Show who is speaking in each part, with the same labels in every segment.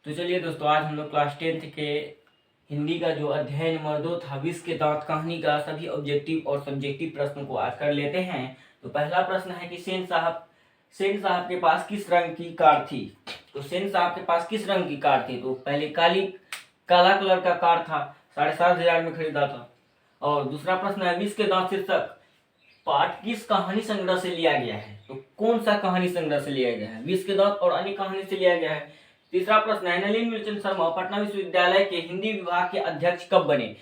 Speaker 1: तो चलिए दोस्तों, आज हम लोग क्लास 10th के हिंदी का जो अध्याय नंबर 2 था विष के दांत कहानी का सभी ऑब्जेक्टिव और सब्जेक्टिव प्रश्नों को आज कर लेते हैं। तो पहला प्रश्न है कि सेन साहब के पास किस रंग की कार थी। तो सेन साहब के पास किस रंग की कार थी? तो पहले काला कलर का कार था, 7,500 में खरीदा था। और दूसरा प्रश्न है विष के दांत शीर्षक पाठ किस कहानी संग्रह से लिया गया है। तो कौन सा कहानी संग्रह से लिया गया है? विष के दांत और अन्य कहानी से लिया गया है। तीसरा प्रश्न है नलिनी मीरचंद शर्मा पटना विश्वविद्यालय के हिंदी विभाग के अध्यक्ष कब बने?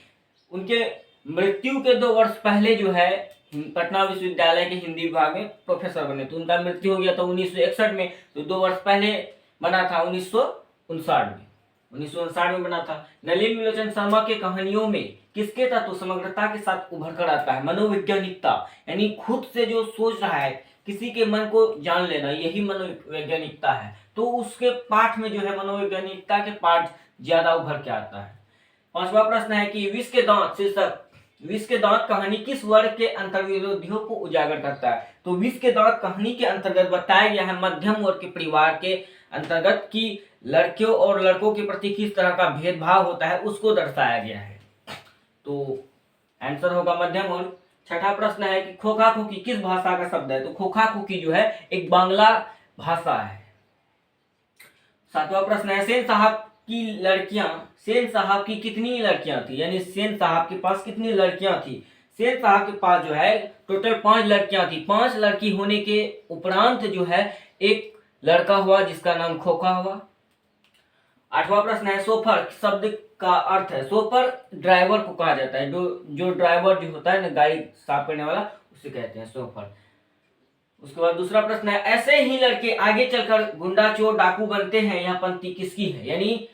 Speaker 1: उनके मृत्यु के 2 वर्ष पहले जो है पटना विश्वविद्यालय के हिंदी विभाग में प्रोफेसर बने। तो उनका मृत्यु हो गया था 1961 में, तो 2 वर्ष पहले बना था 1959 में बना था। नलिनी मीरचंद शर्मा के कहानियों में किसके तत्व समग्रता के साथ उभर कर आता है? मनोवैज्ञानिकता, यानी खुद से जो सोच रहा है, किसी के मन को जान लेना, यही मनोवैज्ञानिकता है। तो उसके पाठ में जो है मनोवैज्ञानिकता के पाठ ज्यादा उभर के आता है। पांचवा प्रश्न है कि विष के दांत शीर्षक विष के दांत कहानी किस वर्ग के अंतर्विरोधियों को उजागर करता है? तो विष के दांत कहानी के अंतर्गत बताया गया है मध्यम वर्ग के परिवार के अंतर्गत की लड़कियों और लड़कों के प्रति किस तरह का भेदभाव होता है उसको दर्शाया गया है। तो आंसर होगा मध्यम वर्ग। छठा प्रश्न है कि खोखा खोखी किस भाषा का शब्द है? तो खोखा खोखी जो है एक बांग्ला भाषा है। सातवां प्रश्न है सेन साहब की कितनी लड़कियां थी? यानी सेन साहब के पास कितनी लड़कियां थी? सेन साहब के पास जो है टोटल 5 लड़कियां थी। 5 लड़की होने के उपरांत जो है एक लड़का हुआ जिसका नाम खोखा हुआ। 8वां प्रश्न है सोफर शब्द का अर्थ है। सोफर ड्राइवर को कहा जाता है, जो ड्राइवर जो होता है ना गाड़ी साफ करने वाला, उसे कहते हैं सोफर। उसके बाद दूसरा प्रश्न है ऐसे ही लड़के आगे चलकर गुंडा चोर डाकू बनते हैं, यह पंक्ति किसकी है? यानी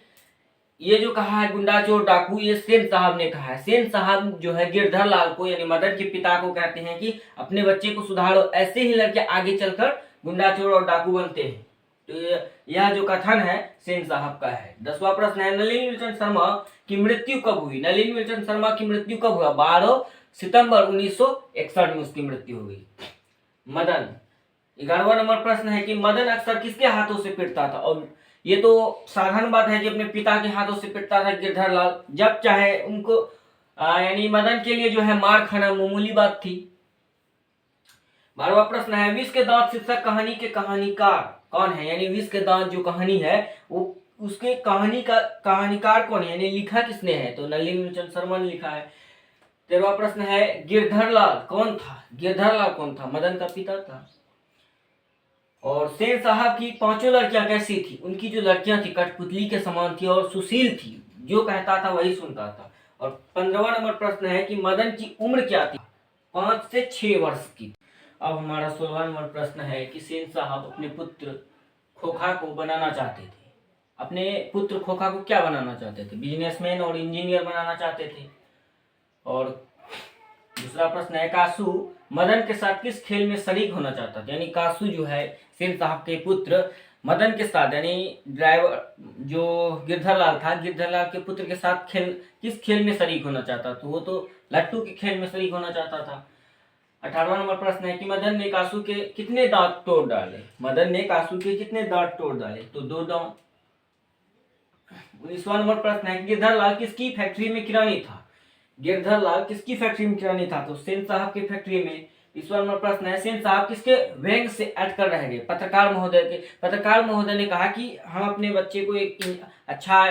Speaker 1: ये जो कहा है गुंडा चोर डाकू, ये सेन साहब ने कहा है। सेन साहब जो है गिरधर लाल को यानी मदन के पिता को कहते हैं कि अपने बच्चे को सुधारो, ऐसे ही लड़के आगे चलकर गुंडा चोर और डाकू बनते हैं। तो यह जो कथन है सेन साहब का है। 10वां प्रश्न है नलिनी मीरचंद शर्मा की मृत्यु कब हुई? नलिनी मीरचंद शर्मा की मृत्यु कब हुआ? 12 सितंबर 1961 में उसकी मृत्यु हो गई। मदन 11वां नंबर प्रश्न है कि मदन अक्सर किसके हाथों से पिटता था? और ये तो साधारण बात है कि अपने पिता के हाथों से पिटता था गिरधर लाल, जब चाहे उनको यानी मदन के लिए जो है मार खाना मामूली बात थी। 12वां प्रश्न है विष के दांत शीर्षक कहानी के कहानीकार कौन है? यानी विष के दांत जो कहानी है वो उसके कहानीकार कौन है, यानी लिखा किसने है? तो नलिनी मीरचंद शर्मा ने लिखा है। 13वां प्रश्न है गिरधर लाल कौन था? गिरधर लाल कौन था? मदन का पिता था। और सेन साहब की 5 लड़कियां कैसी थी? उनकी जो लड़कियां थी कठपुतली के समान थी और सुशील थी, जो कहता था वही सुनता था। और 15वां नंबर प्रश्न है कि मदन की उम्र क्या थी? 5 से 6 वर्ष की। अब हमारा 16वां नंबर प्रश्न है कि सेन साहब अपने पुत्र खोखा को बनाना चाहते थे। अपने पुत्र खोखा को क्या बनाना चाहते थे? बिजनेसमैन और इंजीनियर बनाना चाहते थे। और दूसरा प्रश्न है कासू मदन के साथ किस खेल में शरीक होना चाहता था? यानी कासू जो है सेन साहब के पुत्र मदन के साथ, यानी ड्राइवर जो गिरधर लाल था, गिरधर लाल के पुत्र के साथ किस खेल में शरीक होना चाहता? तो वो तो लट्टू के खेल में शरीक होना चाहता था। 18वां नंबर प्रश्न है कि मदन ने कासू के कितने दांत तोड़ डाले? मदन ने कासू के कितने दांत तोड़ डाले? तो 2 दांत। 19वां नंबर प्रश्न है कि गिरधर लाल किसकी फैक्ट्री में किरानी था? गिरधर लाल किसकी फैक्ट्री में किरानी था? तो सेन साहब की फैक्ट्री में। 20वां नंबर प्रश्न है सेन साहब किसके व्यंग से अटकर रह गए? पत्रकार महोदय ने कहा कि हम अपने बच्चे को एक अच्छा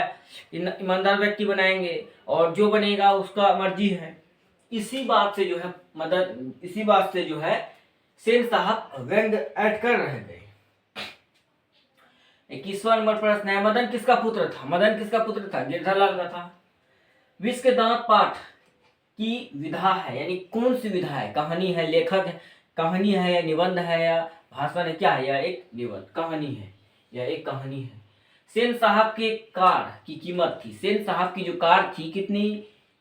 Speaker 1: ईमानदार व्यक्ति बनाएंगे और जो बनेगा उसका मर्जी है। इसी बात से जो है सेन साहब व्यंग अटकर रह गए। 21वां नंबर प्रश्न है मदन किसका पुत्र था? गिरधर लाल का था। विष के दांत पाठ की विधा है, यानी कौन सी विधा है? कहानी है, लेखक है, कहानी है या निबंध है या भाषण है, क्या है? या एक निबंध कहानी है या एक कहानी है। सेन साहब के कार की कीमत थी, सेन साहब की जो कार थी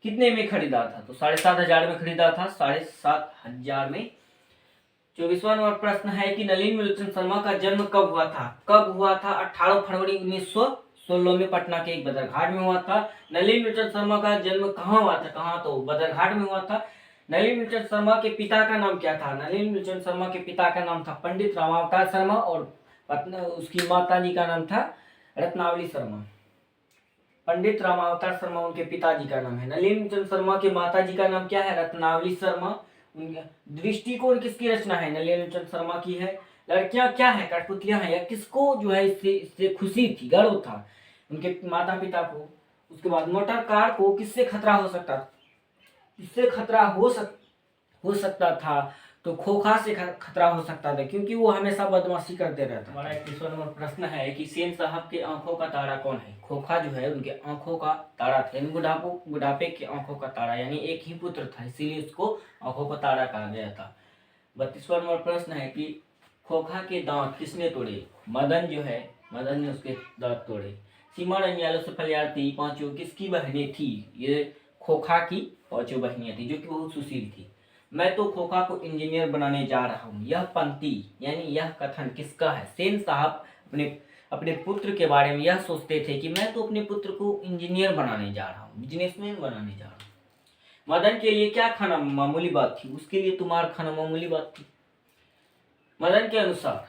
Speaker 1: कितने में खरीदा था? तो 7,500 में खरीदा था, 7,500 में। 24वां नंबर प्रश्न है कि नलिनी मीरचंद शर्मा का जन्म कब हुआ था? 18 फरवरी 1916 में पटना के एक बदरघाट में हुआ था। नलिनी मीरचंद शर्मा का जन्म कहाँ हुआ था? तो बदरघाट में हुआ था। नलिनी मीरचंद शर्मा के पिता का नाम क्या था? नलिनी मीरचंद शर्मा के पिता का नाम था पंडित रामावतार शर्मा और उसकी माता जी का नाम था रत्नावली शर्मा। पंडित रामावतार शर्मा उनके पिताजी का नाम है। नलिनीचंद शर्मा के माताजी का नाम क्या है? रत्नावली शर्मा। उनका दृष्टिकोण किसकी रचना है? नलिनीचंद शर्मा की है। लड़कियां क्या है? कठपुतलियां हैं। या किसको जो है इससे इससे खुशी थी, गर्व था? उनके माता पिता को। उसके बाद मोटर कार को किससे खतरा हो सकता था? इससे खतरा हो सकता था तो खोखा से खतरा हो सकता था, क्योंकि वो हमेशा बदमाशी करते रहता। हमारा 21वां नंबर प्रश्न है कि सेन साहब के आंखों का तारा कौन है? खोखा जो है उनके आंखों का तारा था, यानी बुढ़ापे के आंखों का तारा, यानी एक ही पुत्र था, इसीलिए उसको आंखों का तारा कहा गया था। 32वां नंबर प्रश्न है कि खोखा के दांत किसने तोड़े? मदन जो है, मदन ने उसके दांत तोड़े। सीमा रंगियालो से फलियाती पांचों किसकी बहनें थी? ये खोखा की पांचों बहनियां थी, जो कि बहुत सुशील थी। मैं तो खोखा को इंजीनियर बनाने जा रहा हूँ, यह पंक्ति यानी यह कथन किसका है? सेन साहब अपने अपने पुत्र के बारे में यह सोचते थे कि मैं तो अपने पुत्र को इंजीनियर बनाने जा रहा हूँ, बिजनेसमैन बनाने जा रहा हूँ। मदन के लिए क्या खाना मामूली बात थी? उसके लिए तो मार खाना मामूली बात थी। मदन के अनुसार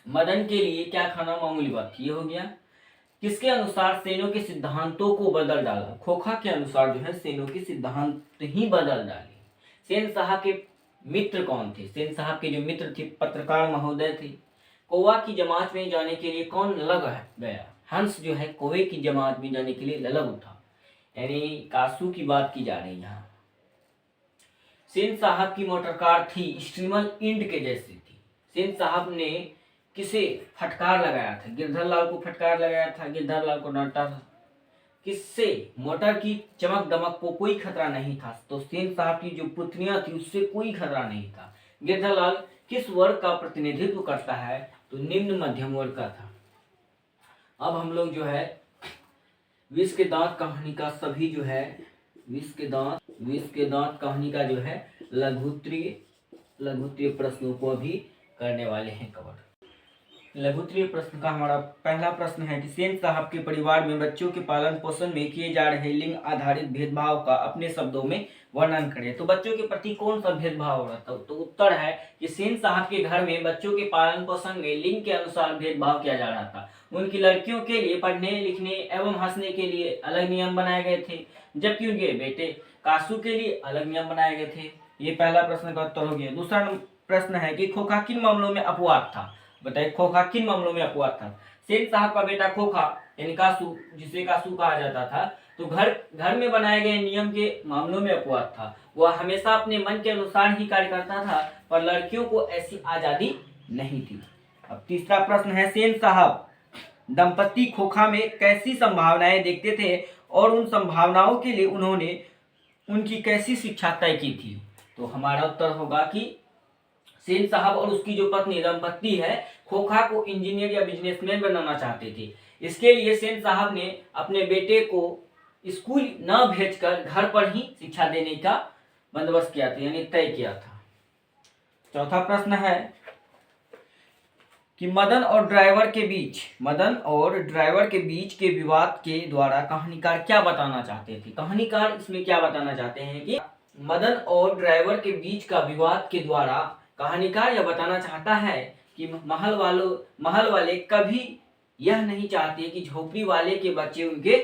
Speaker 1: मदन के लिए क्या खाना मामूली बात थी? ये हो गया। किसके अनुसार सेनों के सिद्धांतों को बदल डाला? खोखा के अनुसार जो है सेनों के सिद्धांत ही बदल डाले। सेन साहब के मित्र कौन थे? सेन साहब के जो मित्र थे पत्रकार महोदय थे। कौवा की जमात में जाने के लिए कौन ललग गया? हंस जो है कौवे की जमात में जाने के लिए ललग उठा, यानी कासू की बात की जा रही है यहाँ। सेन साहब की मोटर कार थी स्ट्रीमल इंड के जैसी थी। सेन साहब ने किसे फटकार लगाया था? गिरधर लाल को फटकार लगाया था, गिरधर लाल को डांटा था। किससे? मोटर की चमक दमक को कोई खतरा नहीं था, तो सेन साहब की जो पुत्रियां थी उससे कोई खतरा नहीं था। गिरधर लाल किस वर्ग का प्रतिनिधित्व करता है? तो निम्न मध्यम वर्ग का था। अब हम लोग जो है विष के दांत कहानी का सभी जो है विष के दांत कहानी का जो है लघुत्तरीय प्रश्नों को अभी करने वाले हैं कवर। लघुत्तरीय प्रश्न का हमारा पहला प्रश्न है कि सेन साहब के परिवार में बच्चों के पालन पोषण में किए जा रहे लिंग आधारित भेदभाव का अपने शब्दों में वर्णन करें। तो बच्चों के प्रति कौन सा भेदभाव हो रहा था? तो उत्तर है कि सेन साहब के घर में बच्चों के पालन पोषण में लिंग के अनुसार भेदभाव किया जा रहा था। उनकी लड़कियों के लिए पढ़ने लिखने एवं हंसने के लिए अलग नियम बनाए गए थे, जबकि उनके बेटे कासू के लिए अलग नियम बनाए गए थे। ये पहला प्रश्न का उत्तर हो गया। दूसरा प्रश्न है कि खोखा किन मामलों में अपवाद था? बताइए खोखा किन मामलों में अपवाद था? सेन साहब का बेटा खोखा यानी कासू, जिसे कासू कहा जाता था, तो घर में बनाए गए नियम के मामलों में अपवाद था। वह हमेशा अपने मन के अनुसार ही कार्य करता था, पर लड़कियों को ऐसी आजादी नहीं थी। अब तीसरा प्रश्न है, सेन साहब दंपति खोखा में कैसी संभावनाएं देखते थे और उन संभावनाओं के लिए उन्होंने उनकी कैसी शिक्षा तय की थी? तो हमारा उत्तर होगा कि सेन साहब और उसकी जो पत्नी दंपत्ति है खोखा को इंजीनियर या बिजनेसमैन बनाना चाहते थे। इसके लिए सेन साहब ने अपने बेटे को स्कूल न भेजकर घर पर ही शिक्षा देने का बंदोबस्त किया था, यानी तय किया था। चौथा प्रश्न है कि मदन और ड्राइवर के बीच के विवाद के द्वारा कहानीकार क्या बताना चाहते थे? कहानीकार इसमें क्या बताना चाहते हैं कि मदन और ड्राइवर के बीच का विवाद के द्वारा कहानीकार यह बताना चाहता है कि महल वाले कभी यह नहीं चाहते कि झोपड़ी वाले के बच्चे उनके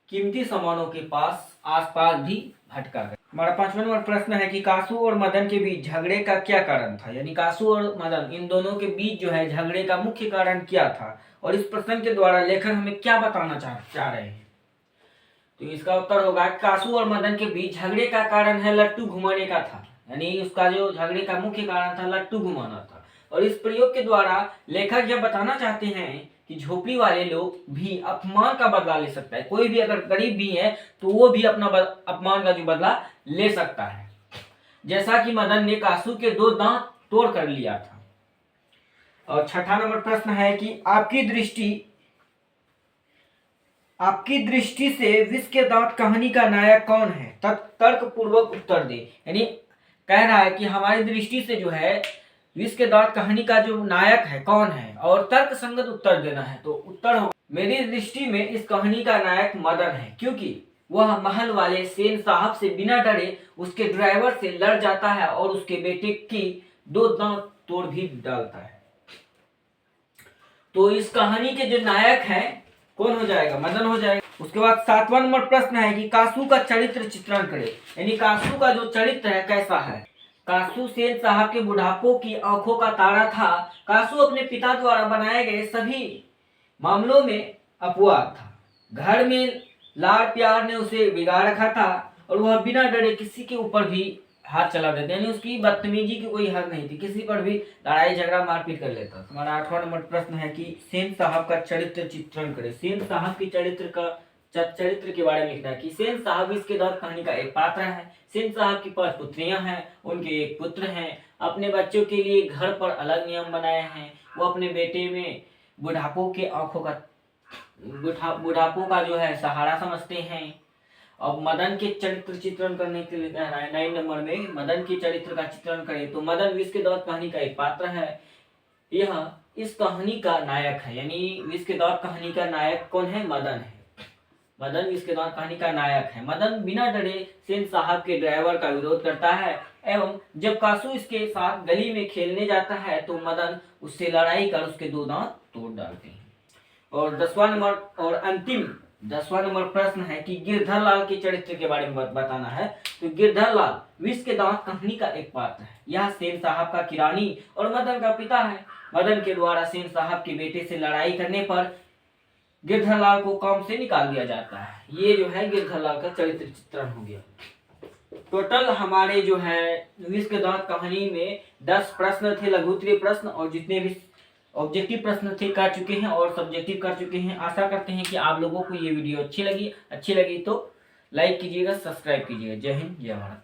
Speaker 1: कीमती सामानों के आसपास भी भटका गए। हमारा 5वां नंबर प्रश्न है कि कासू और मदन के बीच झगड़े का क्या कारण था? यानी कासू और मदन इन दोनों के बीच जो है झगड़े का मुख्य कारण क्या था, और इस प्रश्न के द्वारा लेखक हमें क्या बताना चाह रहे हैं? तो इसका उत्तर होगा कासू और मदन के बीच झगड़े का कारण है लट्टू घुमाने का था, यानी उसका जो झगड़े का मुख्य कारण था लट्टू घुमाना था। और इस प्रयोग के द्वारा लेखक यह बताना चाहते हैं कि झोपड़ी वाले लोग भी अपमान का बदला ले सकता है। कोई भी अगर गरीब भी है तो वो भी अपना अपमान का जो बदला ले सकता है, जैसा कि मदन ने कासू के 2 दांत तोड़ कर लिया था। और 6वां नंबर प्रश्न है कि आपकी दृष्टि से विष के दांत कहानी का नायक कौन है? तर्क पूर्वक उत्तर दे। यानी कह रहा है कि हमारी दृष्टि से जो है विष के दांत कहानी का जो नायक है कौन है, और तर्क संगत उत्तर देना है। तो उत्तर होगा मेरी दृष्टि में इस कहानी का नायक मदन है, क्योंकि वह महल वाले सेन साहब से बिना डरे उसके ड्राइवर से लड़ जाता है और उसके बेटे की 2 दांत तोड़ भी डालता है। तो इस कहानी के जो नायक हैं कौन हो जाएगा? मदन हो जाएगा। उसके बाद 7वां नंबर प्रश्न है कि कासू का चरित्र चित्रण करे, यानी कासू का जो चरित्र है कैसा है। कासू सेन साहब के बुढ़ापो की आंखों का तारा था। कासू अपने पिता द्वारा बनाए गए सभी मामलों में अपवाद था। घर में लाड़ प्यार ने उसे बिगाड़ रखा था और वह बिना डरे किसी के ऊपर भी हाथ चला देते, यानी उसकी बदतमीजी की कोई हद नहीं थी, किसी पर भी लड़ाई झगड़ा मारपीट कर लेता। हमारा 8वां नंबर प्रश्न है कि सेन साहब का चरित्र चित्रण करें। सेन साहब के चरित्र के बारे में लिखना है कि सेन साहब इसके दौर कहानी का एक पात्र है। सेन साहब की 5 पुत्रियां हैं, उनके एक पुत्र हैं। अपने बच्चों के लिए घर पर अलग नियम बनाए हैं। वो अपने बेटे में बुढ़ापो का जो है सहारा समझते हैं। अब मदन के चरित्र चित्रण करने के लिए कहना है 9 नंबर में मदन के चरित्र का चित्रण करें। तो मदन विष के दौर कहानी का एक पात्र है। यह इस कहानी का नायक है, यानी विष के दौर कहानी का नायक कौन है? मदन है। मदन विष के दौर कहानी का नायक है। मदन बिना डरे सेन साहब के ड्राइवर का विरोध करता है एवं जब कासू इसके साथ गली में खेलने जाता है तो मदन उससे लड़ाई कर उसके 2 दांत तोड़ डालते हैं। और 10वां नंबर और अंतिम 10वां नंबर प्रश्न है कि गिरधर लाल के चरित्र के बारे में बताना है। तो गिरधर लाल विष के दांत कहानी का एक पात्र है। यह सेन साहब का किरानी और मदन का पिता है। मदन के द्वारा सेन साहब के बेटे से लड़ाई करने पर गिरधर लाल को काम से निकाल दिया जाता है। ये जो है गिरधर लाल का चरित्र चित्रण हो गया। टोटल हमारे जो है विष के दांत कहानी में 10 प्रश्न थे, लघु उत्तरीय प्रश्न, और जितने भी ऑब्जेक्टिव प्रश्न थे कर चुके हैं और सब्जेक्टिव कर चुके हैं। आशा करते हैं कि आप लोगों को ये वीडियो अच्छी लगी तो लाइक कीजिएगा, सब्सक्राइब कीजिएगा। जय हिंद, जय भारत।